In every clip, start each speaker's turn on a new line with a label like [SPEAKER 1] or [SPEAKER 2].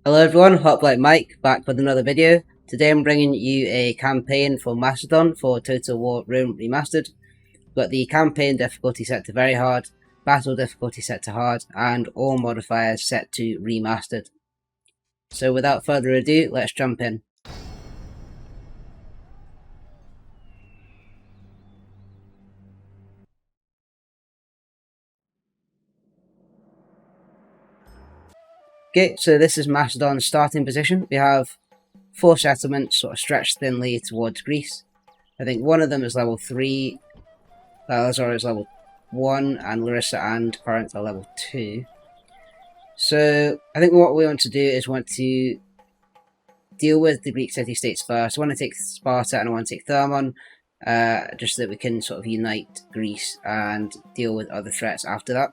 [SPEAKER 1] Hello everyone, Hoplite Mike back with another video. Today I'm bringing you a campaign for Macedon for Total War Rome Remastered. We've got the campaign difficulty set to very hard, battle difficulty set to hard, and all modifiers set to remastered. So without further ado, let's jump in. Okay, so this is Macedon's starting position. We have 4 settlements sort of stretched thinly towards Greece. I think one of them is level 3, Lazar is level 1, and Larissa and Corinth are level 2. So I think what we want to do is want to deal with the Greek city-states first. I want to take Sparta and I want to take Thermon, just so that we can sort of unite Greece and deal with other threats after that.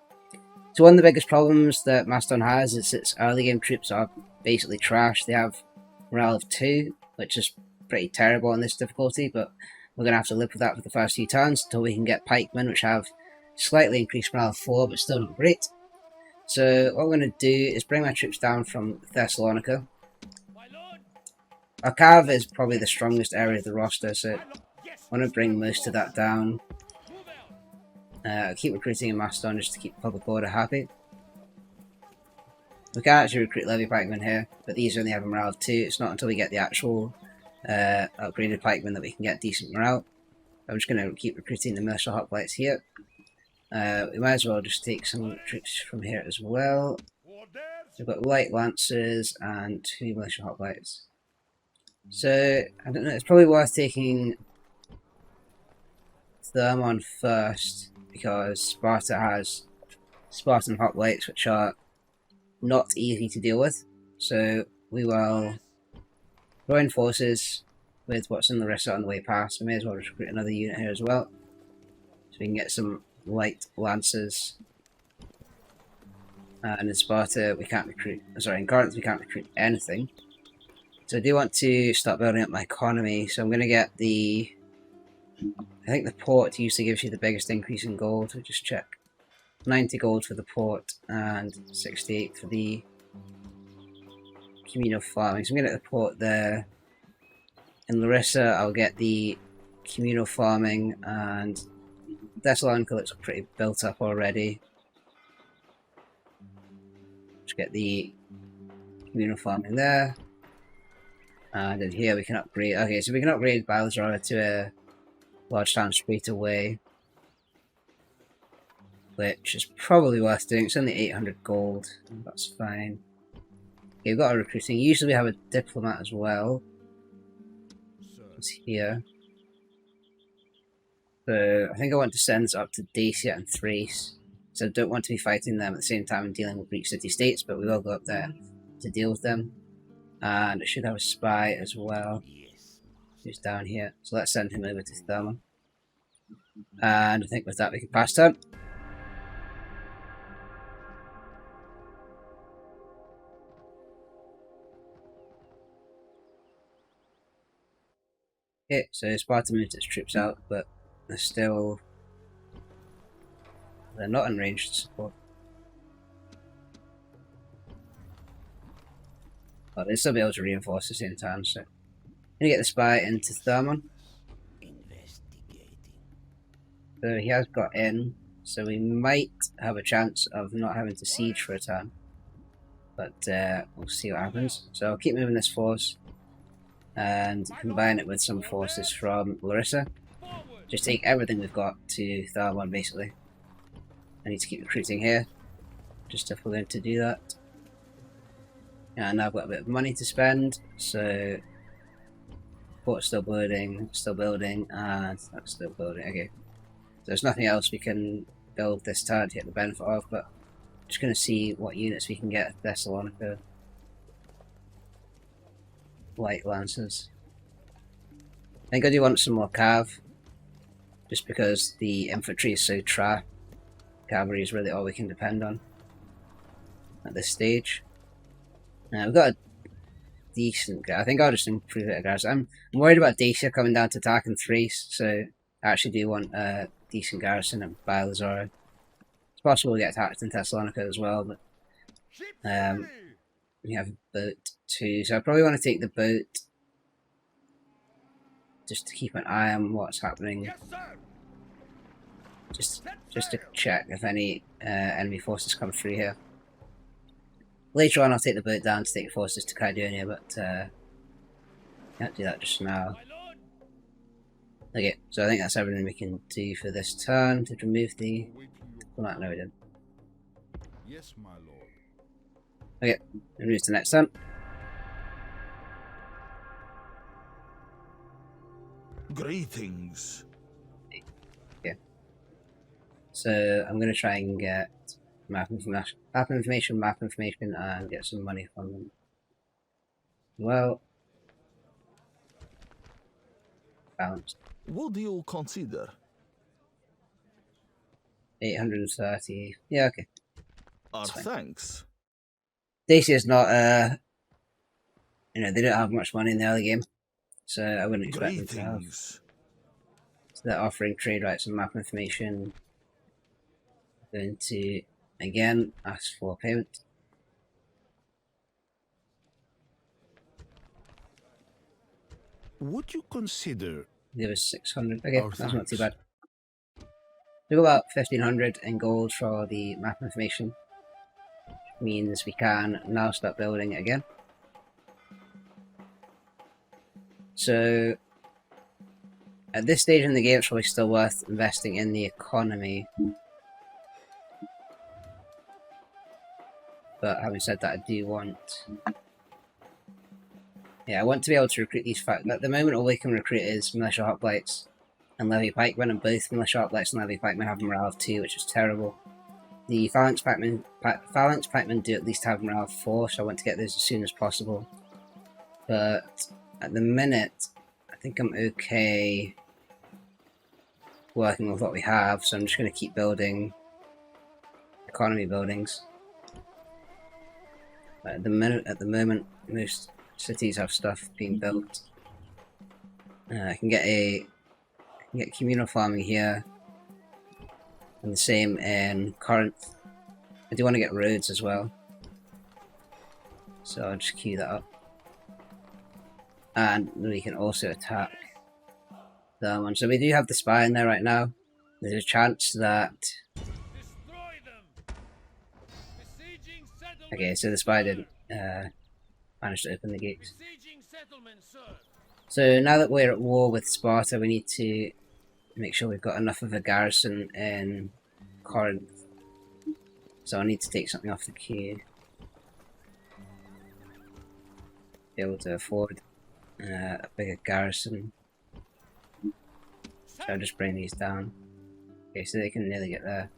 [SPEAKER 1] So one of the biggest problems that Macedon has is its early game troops are basically trash. They have morale of 2, which is pretty terrible in this difficulty, but we're going to have to live with that for the first few turns until we can get pikemen, which have slightly increased morale of 4, but still not great. So what I'm going to do is bring my troops down from Thessalonica. Our cav is probably the strongest area of the roster, so I want to bring most of that down. Keep recruiting in Macedon just to keep the public order happy. We can actually recruit levy pikemen here, but these only have a morale of 2. It's not until we get the actual upgraded pikemen that we can get decent morale. I'm just going to keep recruiting the militia hoplites here. We might as well just take some troops from here as well. We've got light lancers and 2 militia hoplites. So, I don't know, it's probably worth taking Thermon first, because Sparta has Spartan hoplites which are not easy to deal with. So we will join forces with what's in Larissa on the way past. We may as well just recruit another unit here as well, so we can get some light lancers. And in Sparta we can't recruit, sorry, in Corinth we can't recruit anything. So I do want to start building up my economy, so I'm going to get the, I think the port usually gives you the biggest increase in gold. So just check. 90 gold for the port and 68 for the communal farming. So I'm going to get the port there. In Larissa I'll get the communal farming, and Thessalonica looks pretty built up already. Just get the communal farming there. And in here we can upgrade. Okay, so we can upgrade Balazar to a large town straight away, which is probably worth doing. It's only 800 gold. That's fine. Okay, we've got our recruiting. Usually we have a diplomat as well. It's here. So I think I want to send this up to Dacia and Thrace. So I don't want to be fighting them at the same time and dealing with Greek city-states, but we will go up there to deal with them. And I should have a spy as well, who's down here. So let's send him over to Thermon. And I think with that we can pass turn. Okay, so Sparta moved its troops out, but they're not in range to support. But they'll still be able to reinforce the same time, so I'm gonna get the spy into Thermon. So he has got in, so we might have a chance of not having to siege for a turn. But we'll see what happens. So I'll keep moving this force and combine it with some forces from Larissa. Just take everything we've got to Thermon, basically. I need to keep recruiting here, just if we're going to do that. And I've got a bit of money to spend, so port's still building, and that's still building. Okay, so there's nothing else we can build this turn to get the benefit of, but I'm just going to see what units we can get at Thessalonica. Light lancers. I think I do want some more cav, just because the infantry is so trash. Cavalry is really all we can depend on at this stage. Now we've got a decent. I think I'll just improve it, guys. I'm worried about Dacia coming down to attack in Thrace, so I actually do want a decent garrison at Balazar. It's possible to get attacked in Thessalonica as well, but We have a boat too, so I probably want to take the boat just to keep an eye on what's happening.
[SPEAKER 2] Yes, sir.
[SPEAKER 1] Just to check if any enemy forces come through here. Later on, I'll take the boat down to take forces to Kydonia, but can't do that just now. Okay, so I think that's everything we can do for this turn. Did remove the... Well, no, we didn't.
[SPEAKER 2] Yes, my lord.
[SPEAKER 1] Okay, we move to the next turn.
[SPEAKER 2] Greetings.
[SPEAKER 1] Okay. So I'm going to try and get map information, and get some money from them. Well, balanced.
[SPEAKER 2] What do you consider?
[SPEAKER 1] 830. Yeah, okay.
[SPEAKER 2] Our thanks.
[SPEAKER 1] Dacia is not, you know, they don't have much money in the early game, so I wouldn't expect them to have. So they're offering trade rights and map information. Going to, again, ask for payment.
[SPEAKER 2] Would you consider...
[SPEAKER 1] Give us 600. Okay,
[SPEAKER 2] Our
[SPEAKER 1] that's not too
[SPEAKER 2] thanks.
[SPEAKER 1] bad. We've got about 1500 in gold for the map information. Which means we can now start building it again. So, at this stage in the game, it's probably still worth investing in the economy. But having said that, I do want... Yeah, I want to be able to recruit these facts. At the moment, all we can recruit is militia hoplites and levy pikemen, and both militia hoplites and levy pikemen have morale of 2, which is terrible. The phalanx pikemen do at least have morale of 4, so I want to get those as soon as possible. But at the minute, I think I'm okay working with what we have, so I'm just going to keep building economy buildings. But at the moment, most cities have stuff being built. I can get communal farming here, and the same in Corinth. I do want to get roads as well, so I'll just queue that up. And we can also attack Thermon. So we do have the spy in there right now. There's a chance that... Okay, so the spy didn't manage to open the gates. So now that we're at war with Sparta, we need to make sure we've got enough of a garrison in Corinth. So I need to take something off the queue. Be able to afford a bigger garrison. So I'll just bring these down. Okay, so they can nearly get there.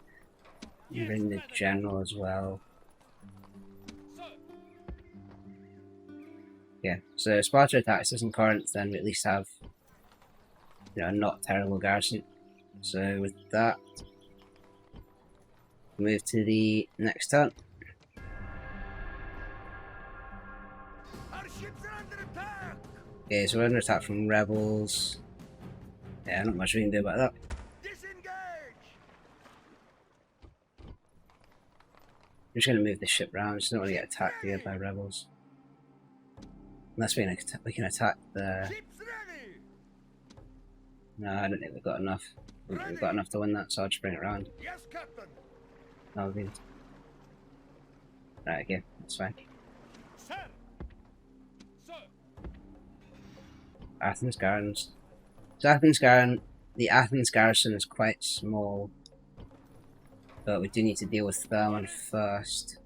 [SPEAKER 1] Bring the general as well. Yeah, so Sparta attacks us in Corinth, then we at least have, you know, a not terrible garrison. So with that, move to the next turn. Okay, so we're under attack from rebels. Yeah, not much we can do about that. I'm just going to move the ship around, just don't want to get attacked here by rebels. Unless we can attack the... No, I don't think we've got enough. I don't think we've got enough to win that, so I'll just bring it around.
[SPEAKER 2] Yes, Captain.
[SPEAKER 1] Oh, good. Right, okay, that's fine.
[SPEAKER 2] Sir. Sir.
[SPEAKER 1] Athens garrisons. So the Athens garrison is quite small, but we do need to deal with Thermon first.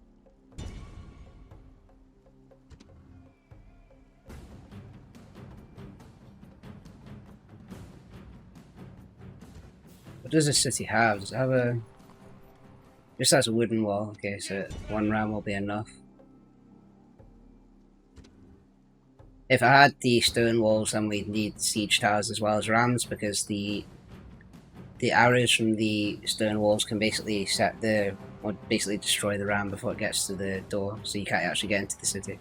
[SPEAKER 1] What does this city have? Does it have a... Just has a wooden wall. Okay, so 1 ram will be enough. If I had the stone walls, then we'd need siege towers as well as rams, because the arrows from the stone walls can basically basically destroy the ram before it gets to the door, so you can't actually get into the city.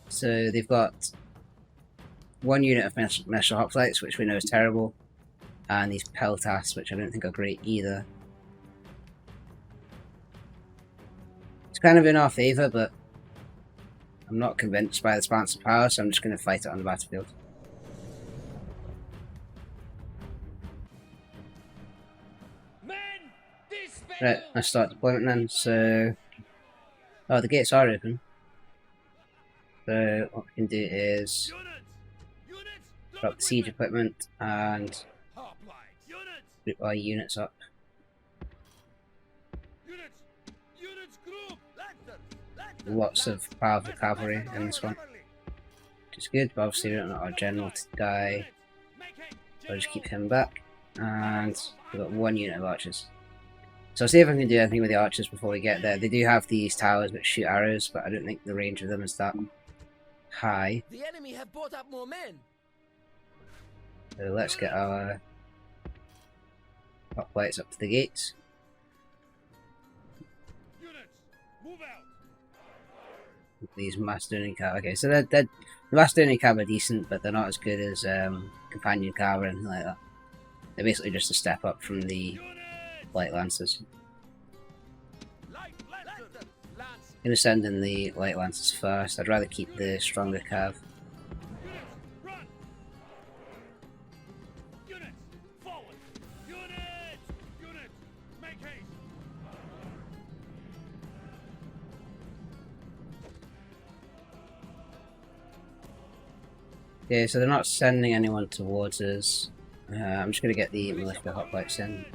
[SPEAKER 1] So they've got 1 unit of metal hoplites, which we know is terrible, and these peltas, which I don't think are great either. Let's kind of in our favour, but I'm not convinced by the balance of power, so I'm just going to fight it on the battlefield. Right, let's start deployment then. So, oh, the gates are open. So what we can do is drop the siege equipment and group our units up. Lots of powerful cavalry in this one, which is good, but obviously we don't want our general to die, so I'll just keep him back. And we've got 1 unit of archers. So I'll see if I can do anything with the archers before we get there. They do have these towers which shoot arrows, but I don't think the range of them is that high.
[SPEAKER 3] The enemy have brought up more men.
[SPEAKER 1] So let's get our hoplites up to the gates. These Macedonian cav. Okay, so the Macedonian cav are decent, but they're not as good as companion cav or anything like that. They're basically just a step up from the light lancers. I'm going to send in the light lancers first. I'd rather keep the stronger cav. Okay, so they're not sending anyone towards us. I'm just going to get the militia hoplites in.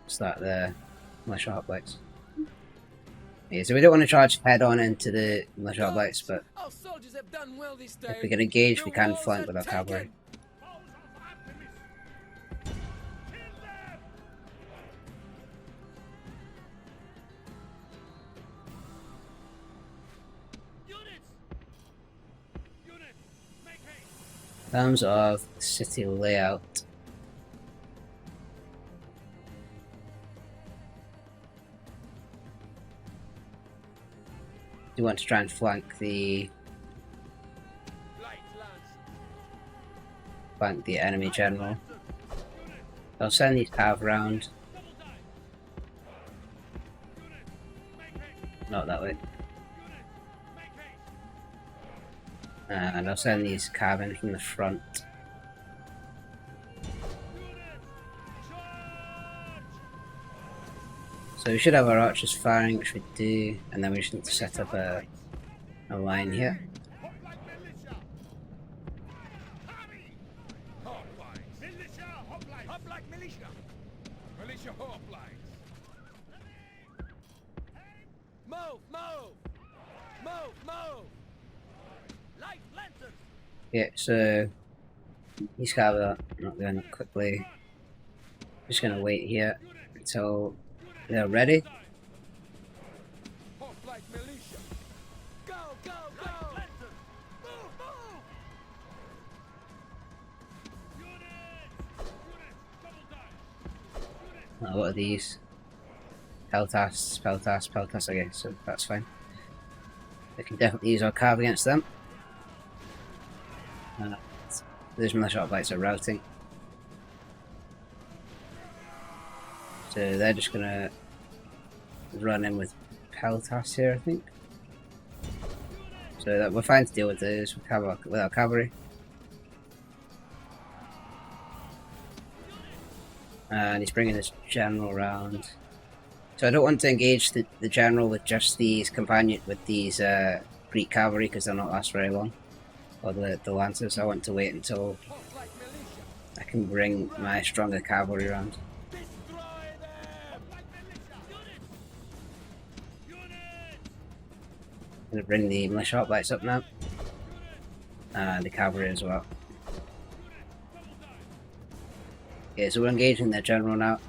[SPEAKER 1] Start the militia hoplites. Yeah, so we don't want to charge head on into the militia hoplites, but if we can engage, we can flank with our cavalry. In terms of city layout, we want to try and flank the enemy general. I'll send these cav around. Not that way. And I'll send these cav in from the front. So we should have our archers firing, which we do, and then we just need to set up a line here. Yeah, so these cav are not going quickly. Just going to wait here until they're ready. What are these? Peltas, okay, so that's fine. We can definitely use our cav against them. Those militia hoplites are routing. So they're just gonna run in with Peltas here, I think. So that we're fine to deal with those with our cavalry. And he's bringing his general around. So I don't want to engage the general with just these Greek cavalry because they'll not last very long. Or the lancers. I want to wait until I can bring my stronger cavalry around. I'm going to bring the militia hoplites up now. And the cavalry as well. Okay, so we're engaging their general now.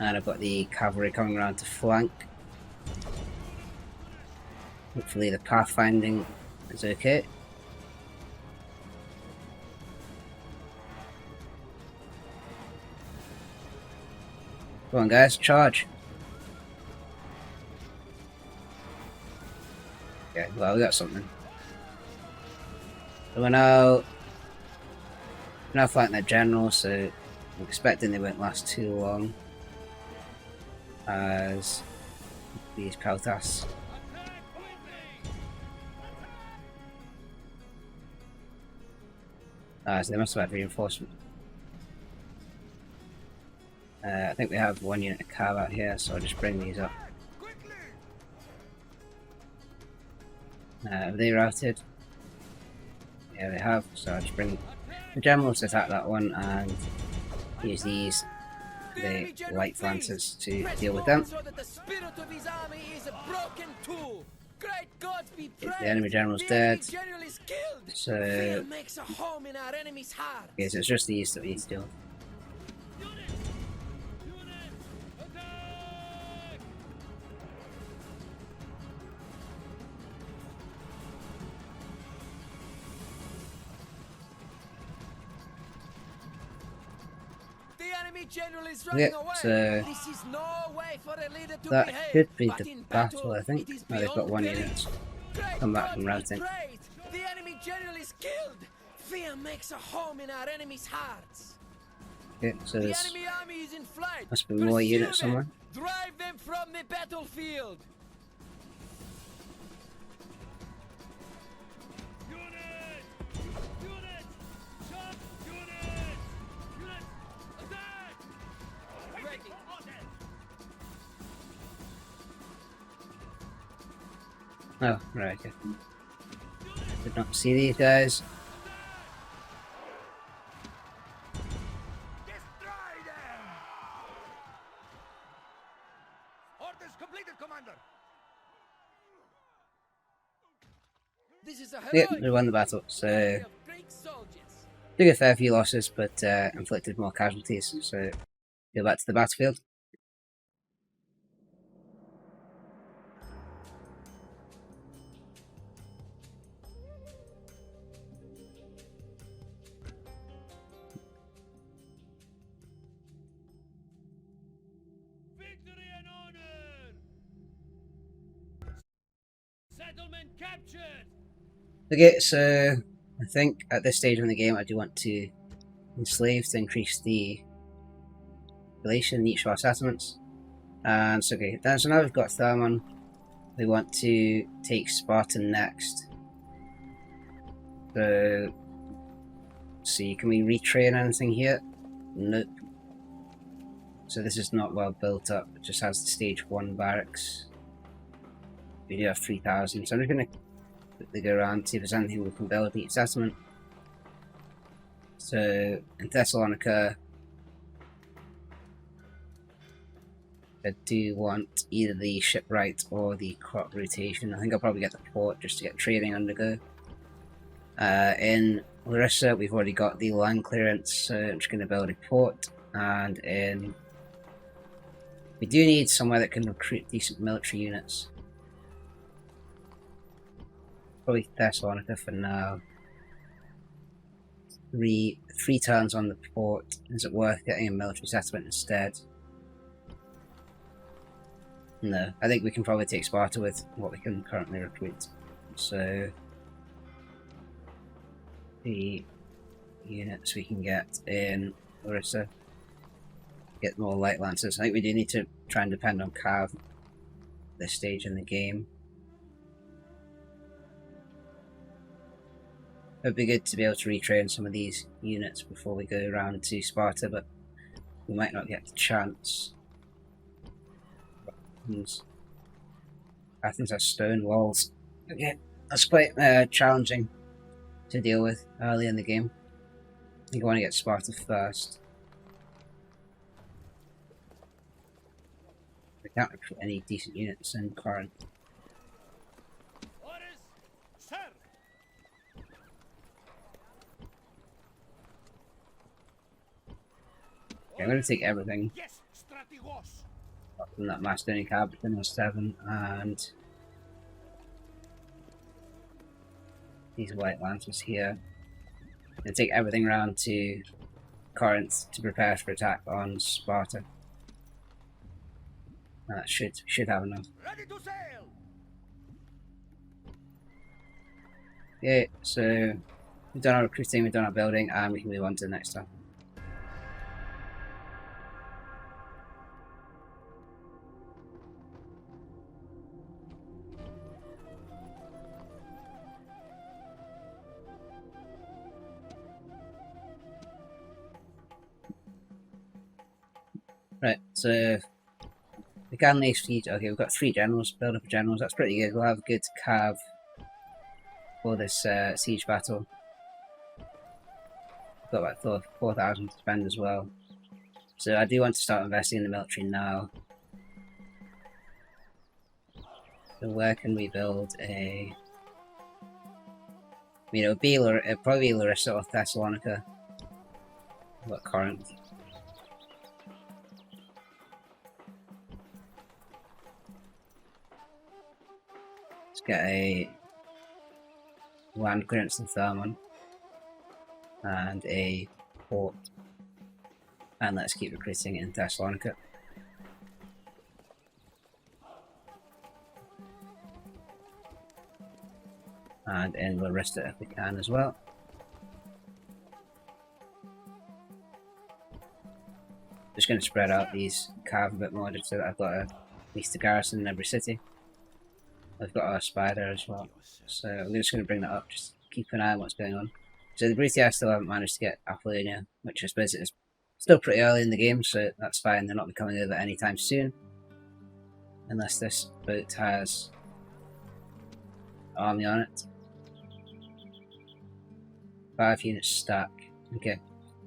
[SPEAKER 1] And I've got the cavalry coming around to flank. Hopefully the pathfinding is okay. Come on guys, charge! Okay, well we got something. So we're now flanking their general, so I'm expecting they won't last too long. As these peltas. So they must have had reinforcement. I think we have one unit of cav out here, so I'll just bring these up. Have they routed? Yeah, they have, so I'll just bring the generals to attack that one and use these, the light lancers, to deal with them. The enemy general's dead, so okay, so it's just these that we need to deal with. Yeah, so that could be the battle, I think. No, they've got one unit. Come back from routing.
[SPEAKER 3] The enemy general is killed. Fear makes a home in our enemies' hearts.
[SPEAKER 1] Okay, so
[SPEAKER 3] The
[SPEAKER 1] there's
[SPEAKER 3] enemy army is in flight.
[SPEAKER 1] must be more
[SPEAKER 3] Pursue
[SPEAKER 1] units
[SPEAKER 3] them.
[SPEAKER 1] somewhere.
[SPEAKER 3] Drive them from the battlefield.
[SPEAKER 1] Oh, right, okay. Did not see these guys.
[SPEAKER 2] Destroy them! Orders completed, Commander.
[SPEAKER 3] This is a
[SPEAKER 1] Yep,
[SPEAKER 3] heroic
[SPEAKER 1] we won the battle, so
[SPEAKER 3] victory of Greek soldiers.
[SPEAKER 1] took a fair few losses, but inflicted more casualties, so go back to the battlefield.
[SPEAKER 2] Victory and honor! Settlement captured!
[SPEAKER 1] Okay, so I think at this stage in the game I do want to enslave to increase the population in each of our settlements. And so okay, so now we've got Thermon. We want to take Spartan next. So see, can we retrain anything here? Nope. So this is not well built up, it just has the stage 1 barracks. We do have 3,000, so I'm just going to quickly go around, see if there's anything we can build in each settlement. So in Thessalonica, I do want either the shipwright or the crop rotation. I think I'll probably get the port just to get training undergo. In Larissa, we've already got the land clearance, so I'm just going to build a port. And in we do need somewhere that can recruit decent military units. Probably Thessalonica for now. Three turns on the port. Is it worth getting a military settlement instead? No, I think we can probably take Sparta with what we can currently recruit. So the units we can get in Larissa, get more light lancers. I think we do need to try and depend on cav at this stage in the game. It would be good to be able to retrain some of these units before we go around to Sparta, but we might not get the chance. Athens has stone walls. Okay, that's quite challenging to deal with early in the game. I think I want to get Sparta first. We can't recruit any decent units in Corinth.
[SPEAKER 2] Orders, sir!
[SPEAKER 1] Okay, I'm going to take everything
[SPEAKER 2] Yes, strategos!
[SPEAKER 1] from that Macedonian capital on 7 and these white lancers here. I'm going to take everything around to Corinth to prepare for attack on Sparta. That should have enough.
[SPEAKER 2] Ready to sail!
[SPEAKER 1] Okay, so we've done our recruiting, we've done our building, and we can move on to the next time. Right, so we can lay siege. Okay, we've got 3 generals, build up generals, that's pretty good. We'll have good cav for this siege battle. We've got about 4,000 to spend as well. So I do want to start investing in the military now. So where can we build a... I mean, it'd probably be Larissa or Thessalonica. What Corinth? Let's get a land clearance in Thermon and a port, and let's keep recruiting in Thessalonica. And in Larissa if we can as well. Just going to spread out these cav a bit more just so that I've got at least a garrison in every city. I've got a spider as well, so I'm just going to bring that up, just keep an eye on what's going on. So the British still haven't managed to get Apollonia, which I suppose is still pretty early in the game, so that's fine. They're not coming over anytime soon, unless this boat has army on it. 5 units stack. Okay,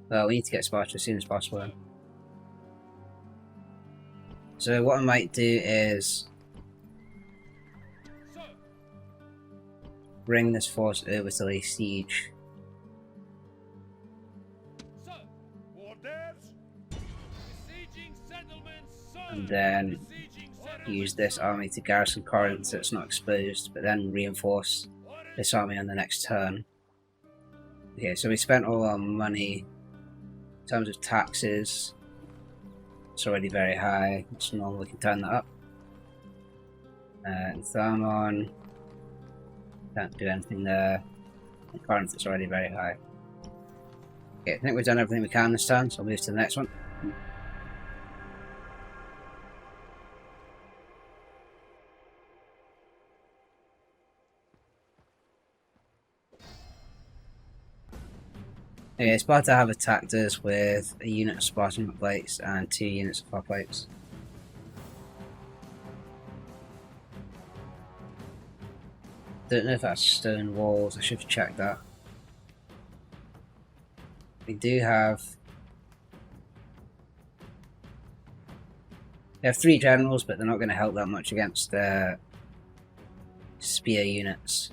[SPEAKER 1] well we need to get Sparta as soon as possible then. So what I might do is bring this force over to lay siege. And then use this army to garrison Corinth so it's not exposed, but then reinforce this army on the next turn. Okay, so we spent all our money in terms of taxes. It's already very high, it's normal, we can turn that up. And Thermon, can't do anything there. And Corinth is already very high. Okay, I think we've done everything we can this time, so I'll move to the next one. Okay, Sparta have attacked us with a unit of Spartan plates and 2 units of hoplites. Don't know if that's stone walls, I should have checked that. We do have... We have 3 generals, but they're not going to help that much against spear units.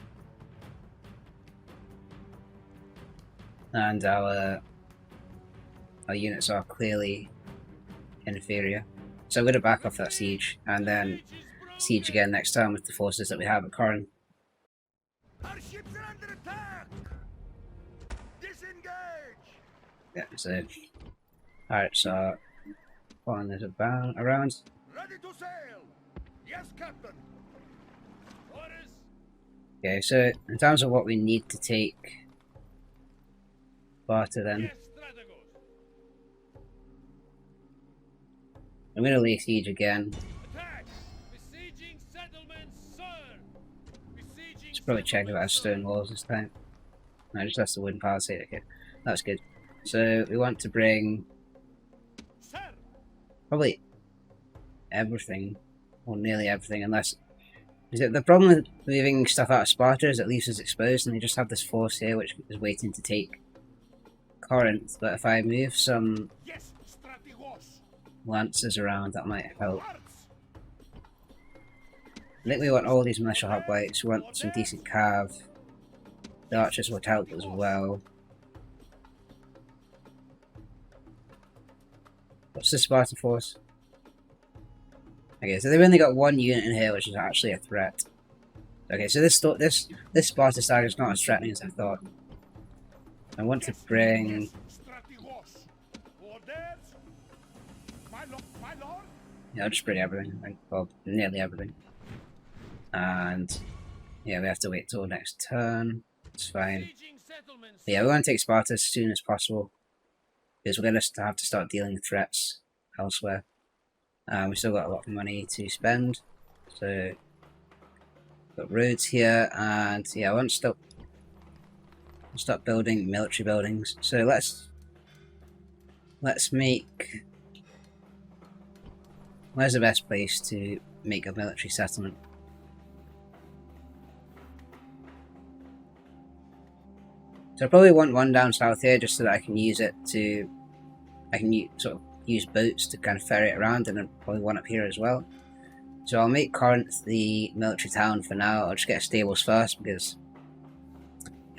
[SPEAKER 1] And our units are clearly inferior. So I'm going to back off that siege, and then siege again next time with the forces that we have at Corinth.
[SPEAKER 2] Our ships are under attack! Disengage!
[SPEAKER 1] Yeah, so... Alright, so... following this around.
[SPEAKER 2] Ready to sail! Yes, Captain! Orders!
[SPEAKER 1] Okay, so in terms of what we need to take Sparta then,
[SPEAKER 2] Yes, Strategos!
[SPEAKER 1] I'm going to lay siege again.
[SPEAKER 2] Attack! Besieging settlements, sir! Besieging
[SPEAKER 1] Should probably check if it has stone walls this time. No, just has the wooden palisade. Okay, that's good. So we want to bring
[SPEAKER 2] Sir!
[SPEAKER 1] probably everything, or nearly everything, unless... The problem with moving stuff out of Sparta is it leaves us exposed, and they just have this force here which is waiting to take Corinth, but if I move some
[SPEAKER 2] Yes, Strategos!
[SPEAKER 1] lancers around, that might help.
[SPEAKER 2] Hearts!
[SPEAKER 1] I think we want all these militia hoplites, we want some decent cav. The archers would help as well. What's the Spartan force? Okay, so they've only got 1 unit in here, which is actually a threat. Okay, so this Sparta stag is not as threatening as I thought. I want to bring...
[SPEAKER 2] Strategos! Orders! My lord?
[SPEAKER 1] Yeah, I'll just bring everything. Well, nearly everything. And... yeah, we have to wait till next turn. It's fine.
[SPEAKER 2] Besieging settlements,
[SPEAKER 1] But yeah, we want to take Sparta as soon as possible. Because we're going to have to start dealing with threats elsewhere. We've still got a lot of money to spend. So... got roads here, and yeah, I want to start building military buildings. So let's make Where's the best place to make a military settlement? So I probably want one down south here just so that I can use it to... I can sort of use boats to kind of ferry it around, and then probably one up here as well. So I'll make Corinth the military town for now. I'll just get stables first because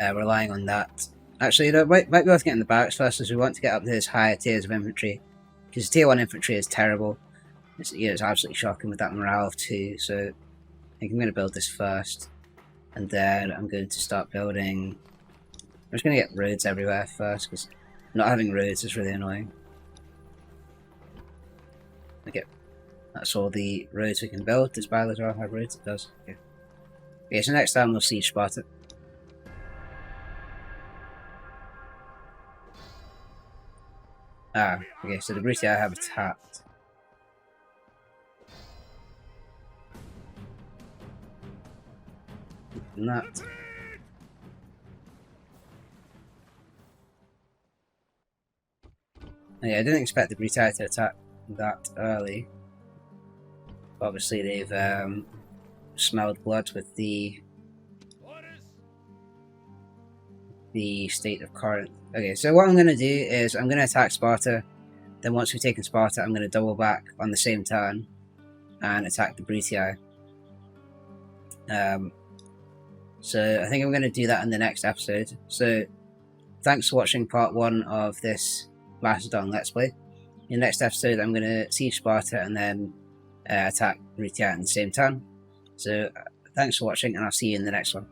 [SPEAKER 1] relying on that. Actually, you know, might be worth getting the barracks first, as we want to get up to those higher tiers of infantry. Because tier 1 infantry is terrible. It's, you know, it's absolutely shocking with that morale of 2. So I think I'm going to build this first. And then I'm going to start building... I'm just going to get roads everywhere first, because not having roads is really annoying. Okay, that's all the roads we can build. Does Bilateral have roads? It does. Okay, so next time we'll siege Sparta. Ah, okay, so the Brutii have attacked. And that. Yeah, I didn't expect the Brutii to attack that early. Obviously, they've smelled blood with the state of Corinth. Okay, so what I'm going to do is I'm going to attack Sparta. Then once we've taken Sparta, I'm going to double back on the same turn and attack the Brutii. So I think I'm going to do that in the next episode. So thanks for watching part 1 of this Macedon Let's Play. In the next episode, I'm going to siege Sparta and then attack Brutii in the same turn. So thanks for watching, and I'll see you in the next one.